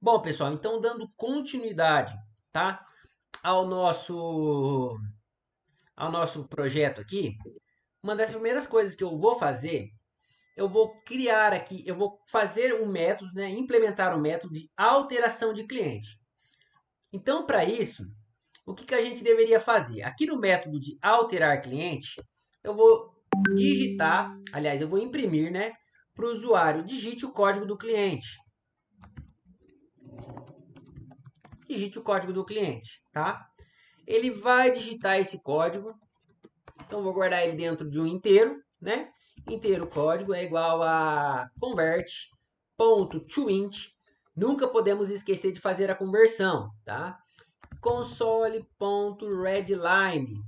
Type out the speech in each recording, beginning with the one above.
Bom, pessoal, então dando continuidade, tá, ao nosso projeto aqui, uma das primeiras coisas que eu vou fazer, eu vou criar aqui, eu vou fazer um método, né, implementar um método de alteração de cliente. Então, para isso, o que a gente deveria fazer? Aqui no método de alterar cliente, eu vou digitar, aliás, eu vou imprimir, né, para o usuário, digite o código do cliente. Digite o código do cliente, tá? Ele vai digitar esse código. Então, vou guardar ele dentro de um inteiro, né? Inteiro código é igual a convert.toInt. Nunca podemos esquecer de fazer a conversão, tá? Console.readline.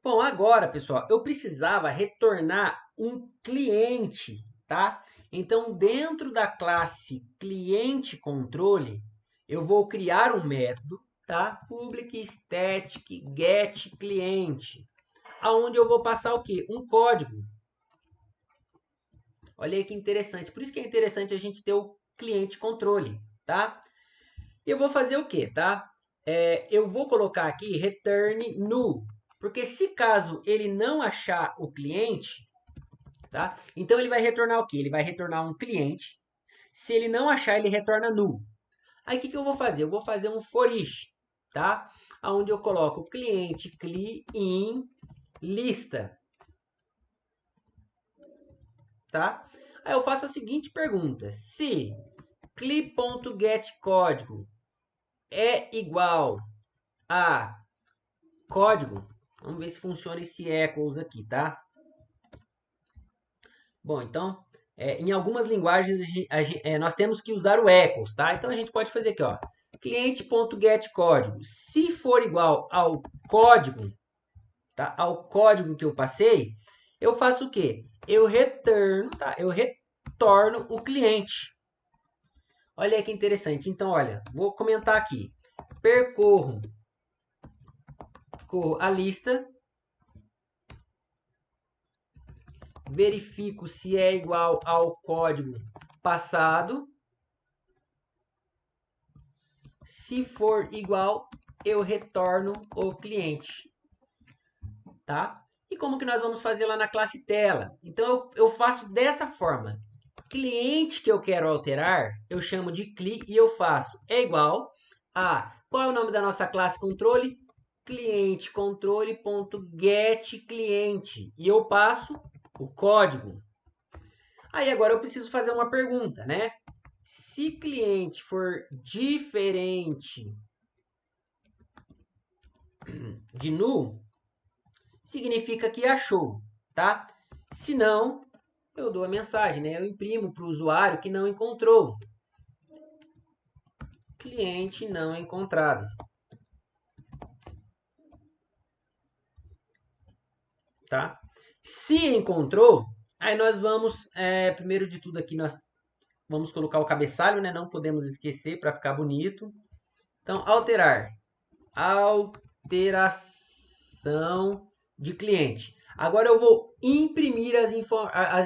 Bom, agora, pessoal, eu precisava retornar um cliente, tá? Então, dentro da classe cliente controle, eu vou criar um método, tá? Public static get cliente, aonde eu vou passar o quê? Um código. Olha aí que interessante. Por isso que é interessante a gente ter o cliente controle, tá? E eu vou fazer o quê, tá? Eu vou colocar aqui return null, porque se caso ele não achar o cliente, tá? Então ele vai retornar o quê? Ele vai retornar um cliente. Se ele não achar, ele retorna null. Aí o que eu vou fazer? Eu vou fazer um for each, tá? Onde eu coloco o cliente cli in lista, tá? Aí eu faço a seguinte pergunta: se cli.getCódigo é igual a código, vamos ver se funciona esse equals aqui, tá? Bom, então, em algumas linguagens nós temos que usar o equals, tá? Então a gente pode fazer aqui, ó, cliente.getCódigo. Se for igual ao código, tá? Ao código que eu passei, eu faço o quê? Eu retorno, tá? Eu retorno o cliente. Olha aí que interessante. Então, olha, vou comentar aqui. Percorro a lista, verifico se é igual ao código passado. Se for igual, eu retorno o cliente, tá? E como que nós vamos fazer lá na classe tela? Então eu faço dessa forma. Cliente que eu quero alterar, eu chamo de cli e eu faço é igual a qual é o nome da nossa classe controle? Cliente controle.get cliente e eu passo o código. Aí agora eu preciso fazer uma pergunta, né? Se cliente for diferente de null, significa que achou, tá? Se não, eu dou a mensagem, né? Eu imprimo para o usuário que não encontrou. Cliente não encontrado, tá? Se encontrou, aí nós vamos, primeiro de tudo aqui, nós vamos colocar o cabeçalho, né? Não podemos esquecer para ficar bonito. Então, alterar. Alteração de cliente. Agora eu vou imprimir as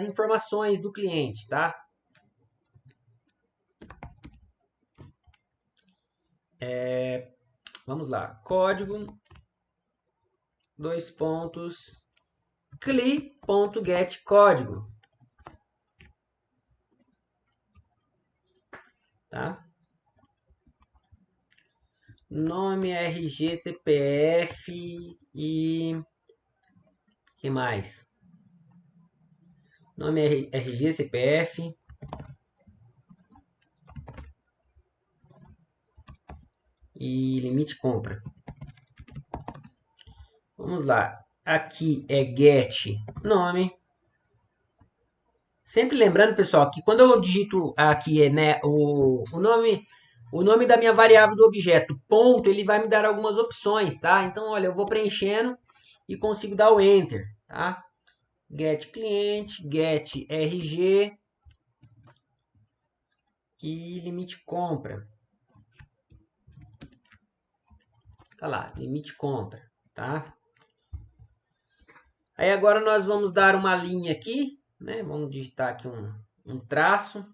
informações do cliente, tá? Vamos lá. Código, dois pontos, cli.getCódigo, tá? Nome, RG, CPF e que mais? Nome, RG, CPF e limite compra. Vamos lá. Aqui é get nome. Sempre lembrando, pessoal, que quando eu digito aqui né, o nome da minha variável do objeto, ponto, ele vai me dar algumas opções, tá? Então, olha, eu vou preenchendo e consigo dar o enter, tá? Get cliente, get RG e limite compra. Tá lá, limite compra, tá? Aí agora nós vamos dar uma linha aqui, né? Vamos digitar aqui um traço.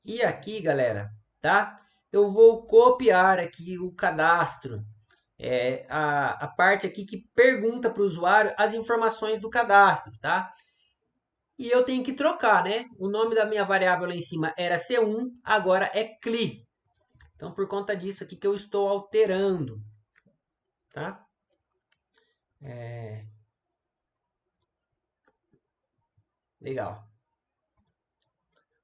E aqui, galera, tá? Eu vou copiar aqui o cadastro, a parte aqui que pergunta para o usuário as informações do cadastro, tá? E eu tenho que trocar, né? O nome da minha variável lá em cima era C1, agora é CLI. Então, por conta disso aqui que eu estou alterando, tá? Legal.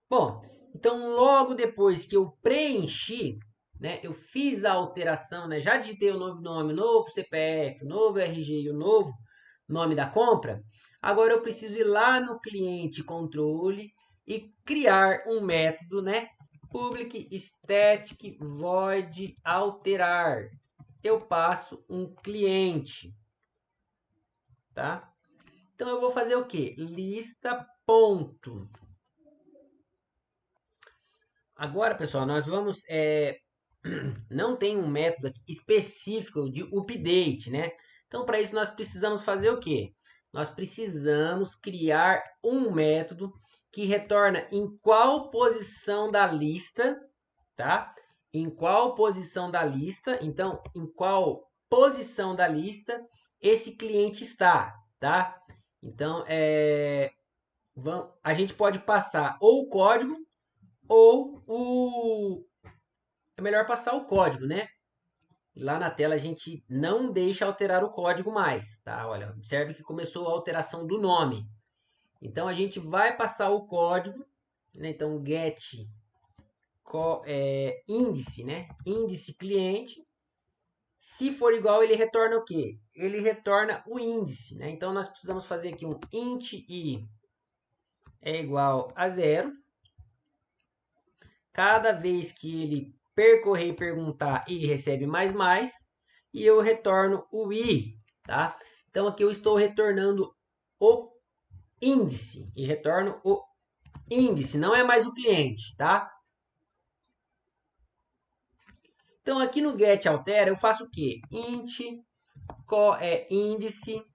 Bom, então logo depois que eu preenchi, né, eu fiz a alteração, né, já digitei o novo nome, novo CPF, novo RG e o novo nome da compra, agora eu preciso ir lá no cliente controle e criar um método, né, public static void alterar. Eu passo um cliente, tá? Então eu vou fazer o quê? Lista ponto. Agora, pessoal, nós vamos não tem um método específico de update, né? Então, para isso nós precisamos fazer o quê? Nós precisamos criar um método que retorna em qual posição da lista, tá? Em qual posição da lista, então, em qual posição da lista esse cliente está, tá? Então, a gente pode passar ou o código ou é melhor passar o código, né? Lá na tela a gente não deixa alterar o código mais, tá? Olha, observe que começou a alteração do nome. Então a gente vai passar o código, né? Então get índice, né? Índice cliente. Se for igual, ele retorna o quê? Ele retorna o índice, né? Então nós precisamos fazer aqui um int i é igual a 0. Cada vez que ele percorrer e perguntar, ele recebe mais, e eu retorno o i, tá? Então aqui eu estou retornando o índice, e retorno o índice, não é mais o cliente, tá? Então aqui no get altera eu faço o quê? Int índice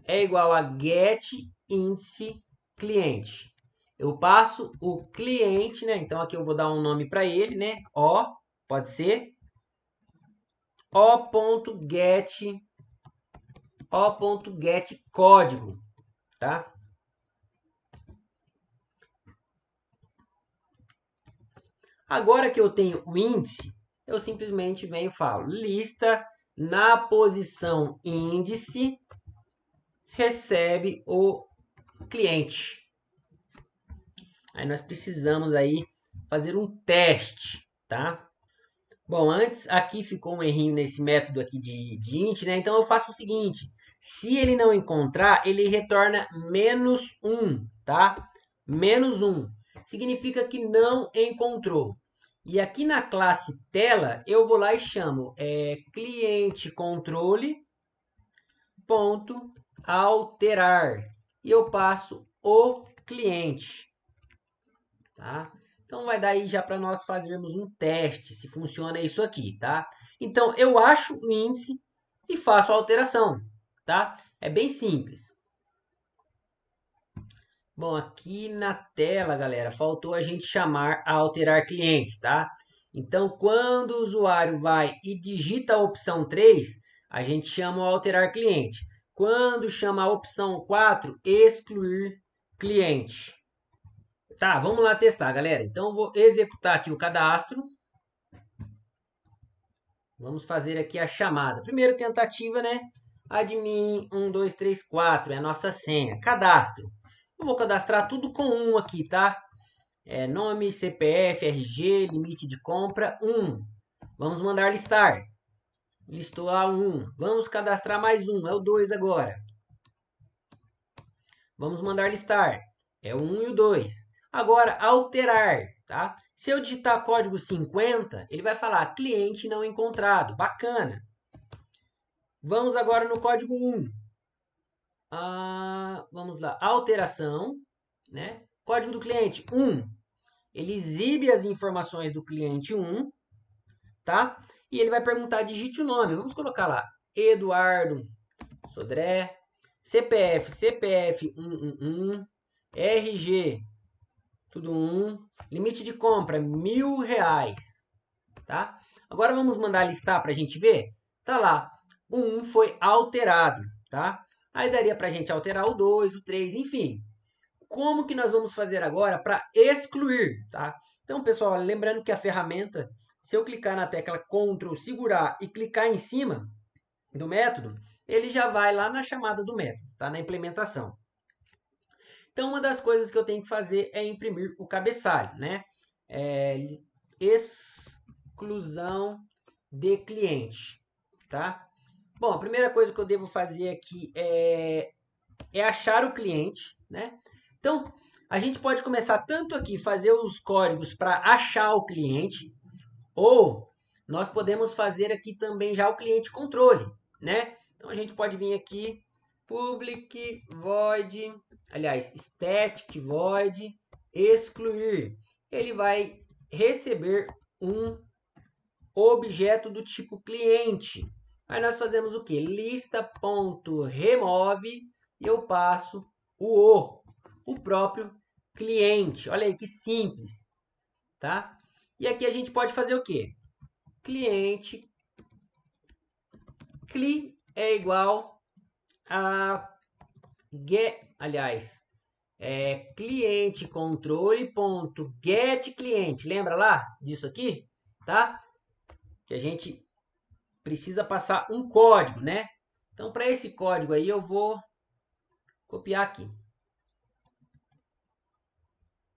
é igual a get índice cliente. Eu passo o cliente, né? Então aqui eu vou dar um nome para ele, né? O, pode ser o.get código, tá? Agora que eu tenho o índice, eu simplesmente venho e falo lista na posição índice recebe o cliente. Aí nós precisamos aí fazer um teste, tá? Bom, antes aqui ficou um errinho nesse método aqui de int, né? Então eu faço o seguinte, se ele não encontrar, ele retorna -1, tá? -1. Significa que não encontrou. E aqui na classe tela, eu vou lá e chamo cliente controle ponto alterar. E eu passo o cliente, tá? Então vai dar aí já para nós fazermos um teste se funciona isso aqui, tá? Então eu acho o índice e faço a alteração, tá? É bem simples. Bom, aqui na tela, galera, faltou a gente chamar a alterar cliente, tá? Então, quando o usuário vai e digita a opção 3, a gente chama o alterar cliente. Quando chama a opção 4, excluir cliente. Tá, vamos lá testar, galera. Então, eu vou executar aqui o cadastro. Vamos fazer aqui a chamada. Primeira tentativa, né? Admin 1234 é a nossa senha. Cadastro. Eu vou cadastrar tudo com 1 aqui, tá? Nome, CPF, RG, limite de compra 1. Vamos mandar listar. Listou a 1. Vamos cadastrar mais um. É o 2 agora. Vamos mandar listar. É o 1 e o 2. Agora, alterar, tá? Se eu digitar código 50, ele vai falar cliente não encontrado. Bacana. Vamos agora no código 1. vamos lá, alteração, né? Código do cliente 1. Ele exibe as informações do cliente 1, tá? E ele vai perguntar, digite o nome. Vamos colocar lá, Eduardo Sodré, CPF 111, RG, tudo 1, limite de compra R$1.000, tá? Agora vamos mandar listar para a gente ver. Tá lá, o 1 foi alterado, tá? Aí daria para a gente alterar o 2, o 3, enfim. Como que nós vamos fazer agora para excluir, tá? Então, pessoal, lembrando que a ferramenta, se eu clicar na tecla Ctrl, segurar e clicar em cima do método, ele já vai lá na chamada do método, tá? Na implementação. Então, uma das coisas que eu tenho que fazer é imprimir o cabeçalho, né? Exclusão de cliente, tá? Bom, a primeira coisa que eu devo fazer aqui é achar o cliente, né? Então, a gente pode começar tanto aqui, fazer os códigos para achar o cliente, ou nós podemos fazer aqui também já o cliente controle, né? Então, a gente pode vir aqui, public void, aliás, static void, excluir. Ele vai receber um objeto do tipo cliente. Aí nós fazemos o que? Lista.remove e eu passo o próprio cliente. Olha aí que simples, tá? E aqui a gente pode fazer o que? Cliente cli é igual a get, aliás, cliente controle ponto get cliente. Lembra lá disso aqui, tá? Que a gente precisa passar um código, né? Então, para esse código aí, eu vou copiar aqui,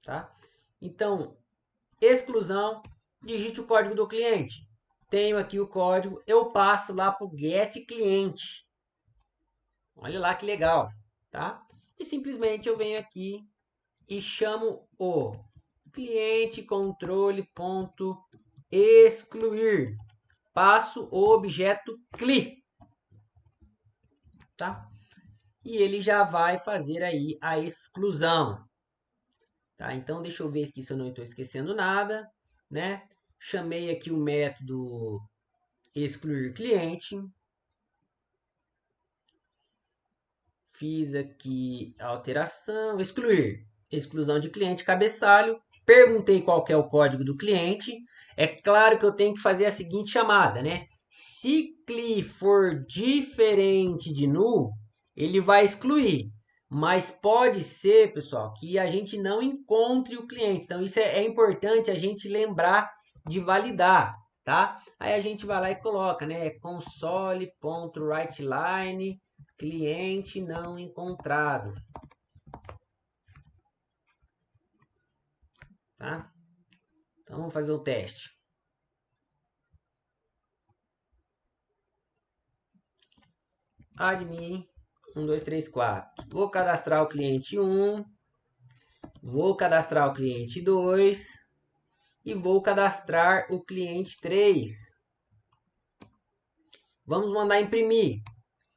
tá? Então, exclusão, digite o código do cliente. Tenho aqui o código, eu passo lá para o get cliente. Olha lá que legal, tá? E simplesmente eu venho aqui e chamo o cliente controle ponto excluir. Passo o objeto cli, tá? E ele já vai fazer aí a exclusão. Tá? Então, deixa eu ver aqui se eu não estou esquecendo nada, né? Chamei aqui o método excluir cliente. Fiz aqui a alteração, excluir, exclusão de cliente, cabeçalho. Perguntei qual que é o código do cliente. É claro que eu tenho que fazer a seguinte chamada, né? Se cli for diferente de null, ele vai excluir. Mas pode ser, pessoal, que a gente não encontre o cliente. Então, isso é importante a gente lembrar de validar, tá? Aí a gente vai lá e coloca, né? Console.writeLine, cliente não encontrado. Tá? Então, vamos fazer o teste. Admin 1, 2, 3, 4. Vou cadastrar o cliente 1. Vou cadastrar o cliente 2. E vou cadastrar o cliente 3. Vamos mandar imprimir.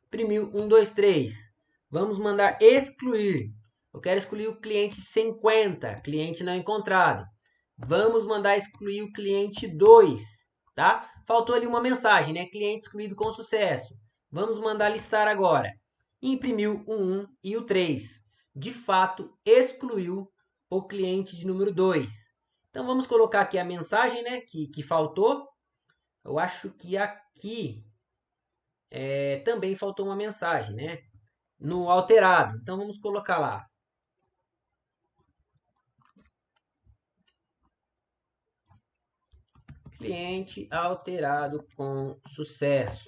Imprimiu 1, 2, 3. Vamos mandar excluir. Eu quero excluir o cliente 50, cliente não encontrado. Vamos mandar excluir o cliente 2, tá? Faltou ali uma mensagem, né? Cliente excluído com sucesso. Vamos mandar listar agora. Imprimiu o 1 e o 3. De fato, excluiu o cliente de número 2. Então, vamos colocar aqui a mensagem, né? Que faltou. Eu acho que aqui também faltou uma mensagem, né? No alterado. Então, vamos colocar lá. Cliente alterado com sucesso.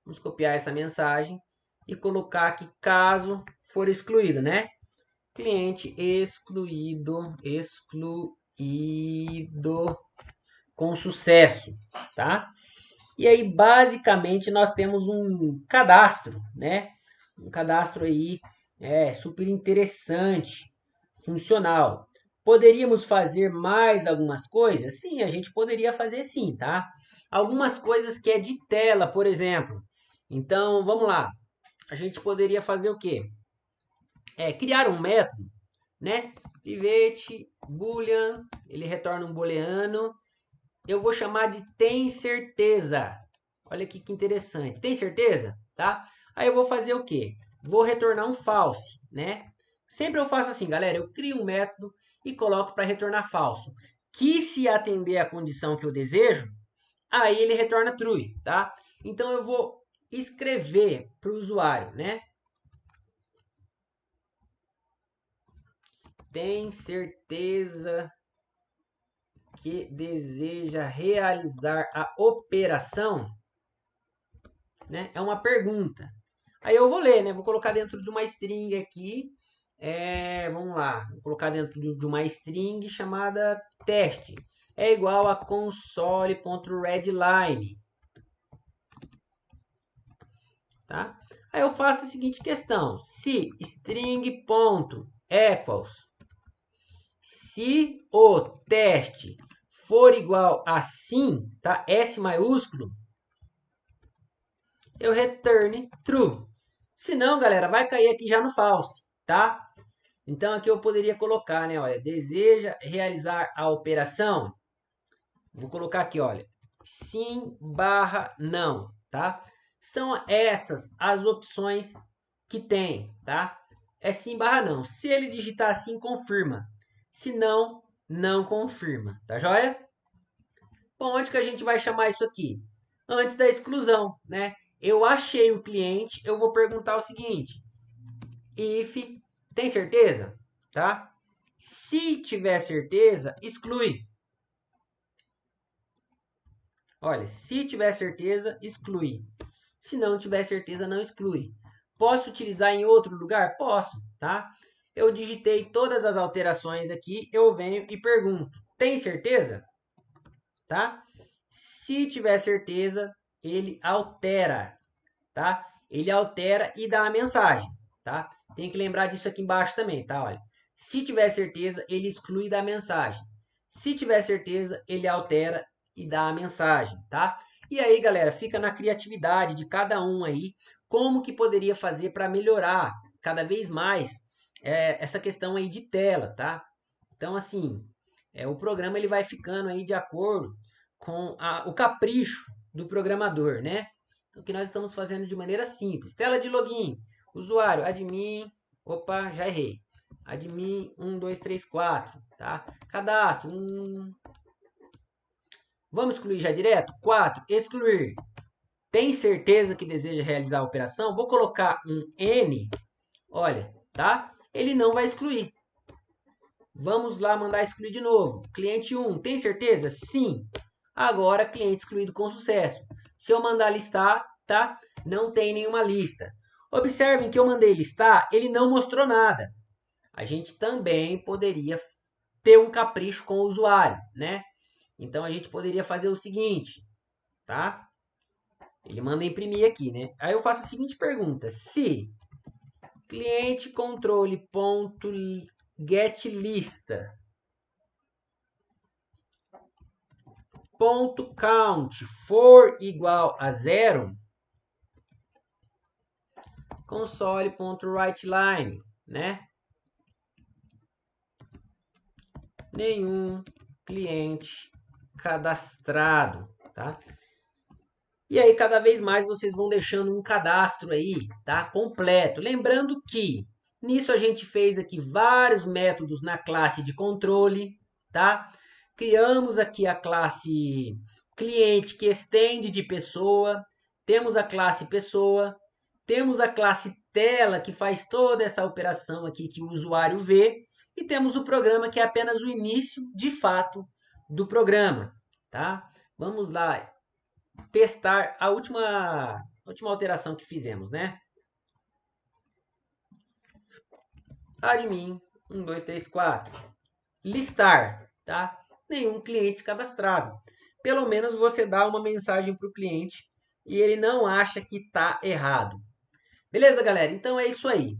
Vamos copiar essa mensagem e colocar aqui caso for excluído, né? Cliente excluído com sucesso, tá? E aí, basicamente, nós temos um cadastro, né? Um cadastro aí super interessante, funcional. Poderíamos fazer mais algumas coisas? Sim, a gente poderia fazer sim, tá? Algumas coisas que é de tela, por exemplo. Então, vamos lá. A gente poderia fazer o quê? Criar um método, né? Pivete, boolean, ele retorna um booleano. Eu vou chamar de tem certeza. Olha aqui que interessante. Tem certeza? Tá? Aí eu vou fazer o quê? Vou retornar um false, né? Sempre eu faço assim, galera. Eu crio um método e coloco para retornar falso. Que se atender à condição que eu desejo, aí ele retorna true, tá? Então eu vou escrever para o usuário, né? Tem certeza que deseja realizar a operação? Né? É uma pergunta. Aí eu vou ler, né? Vou colocar dentro de uma string aqui. Vamos lá. Vou colocar dentro de uma string chamada teste. É igual a console.readline. Tá? Aí eu faço a seguinte questão. Se string.equals, se o teste for igual a sim, tá? S maiúsculo, eu return true. Se não, galera, vai cair aqui já no false, tá? Então aqui eu poderia colocar, né, olha, deseja realizar a operação? Vou colocar aqui, olha, sim barra não, tá? São essas as opções que tem, tá? É sim barra não. Se ele digitar sim, confirma. Se não, não confirma, tá joia? Bom, onde que a gente vai chamar isso aqui? Antes da exclusão, né? Eu achei o cliente, eu vou perguntar o seguinte: if, tem certeza? Tá? Se tiver certeza, exclui. Olha, se tiver certeza, exclui. Se não tiver certeza, não exclui. Posso utilizar em outro lugar? Posso, tá? Eu digitei todas as alterações aqui, eu venho e pergunto: tem certeza? Tá? Se tiver certeza, ele altera, tá? Ele altera e dá a mensagem, tá? Tem que lembrar disso aqui embaixo também, tá? Olha, se tiver certeza, ele exclui da mensagem. Se tiver certeza, ele altera e dá a mensagem, tá? E aí, galera, fica na criatividade de cada um aí, como que poderia fazer para melhorar cada vez mais essa questão aí de tela, tá? Então, assim, o programa ele vai ficando aí de acordo com o capricho do programador, né? Então, o que nós estamos fazendo de maneira simples. Tela de login, usuário, admin, opa, já errei. Admin 1, 2, 3, 4, tá? Cadastro, vamos excluir já direto? 4, excluir. Tem certeza que deseja realizar a operação? Vou colocar um N, olha, tá? Ele não vai excluir. Vamos lá mandar excluir de novo. Cliente 1, tem certeza? Sim. Agora, cliente excluído com sucesso. Se eu mandar listar, tá? Não tem nenhuma lista. Observem que eu mandei listar, ele não mostrou nada. A gente também poderia ter um capricho com o usuário, né? Então, a gente poderia fazer o seguinte, tá? Ele manda imprimir aqui, né? Aí eu faço a seguinte pergunta. Se cliente controle ponto get lista ponto count for igual a 0, console.writeline, né? Nenhum cliente cadastrado, tá? E aí, cada vez mais vocês vão deixando um cadastro aí, tá? Completo. Lembrando que nisso a gente fez aqui vários métodos na classe de controle, tá? Criamos aqui a classe cliente que estende de pessoa, temos a classe pessoa, temos a classe tela que faz toda essa operação aqui que o usuário vê e temos o programa que é apenas o início de fato do programa, tá? Vamos lá testar a última alteração que fizemos, né? Admin 1, 2, 3, 4. Listar, tá? Nenhum cliente cadastrado. Pelo menos você dá uma mensagem para o cliente e ele não acha que está errado. Beleza, galera? Então é isso aí.